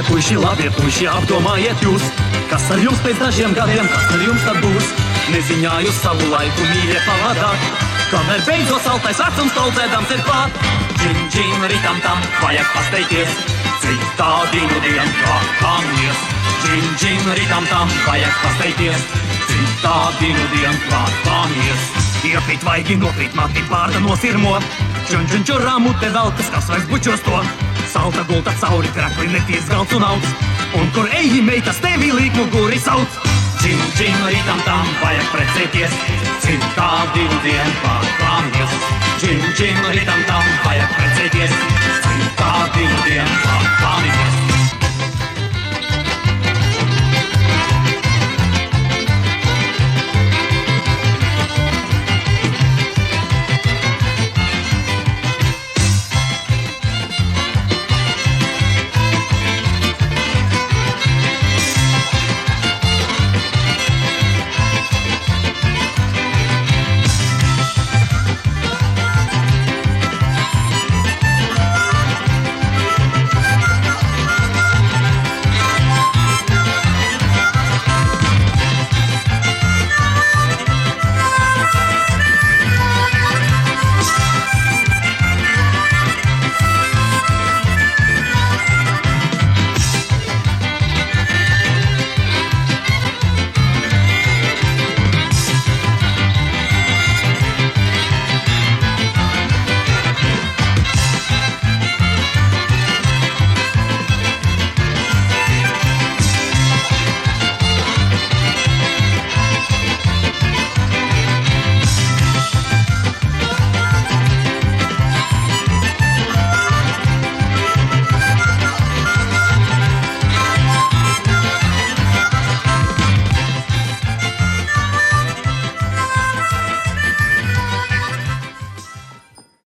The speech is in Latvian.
puiši, labie puiši, apdomājiet jūs, kas ar jums pēc dažiem gadiem, kas ar jums tad būs. Neziņā jūs savu laiku mīļie pavadāt, kamēr beidzot saltais vecums tautsēdams ir klāt. Džin, džin, ritam tam, vajag pasteikties, cik tādīnu dienu klātāmies. Džin, džin, ritam tam, vajag pasteikties, cik tādīnu dienu klātāmies. Iepīt vaigi, nokrīt mati pārda nosirmo, čun, čun, čurā mute velkas, kas vairs bučos to. Salta gulta cauri krakli neties galds un augs, un kur eji meitas tevi līk muguri sauc. Džin, džin, ritam tam, vajag precēties, cik tādīnu dienu klātāmies. Džin, džin, ritam tam, vajag precēties, cik tādīnu dienu klātāmies.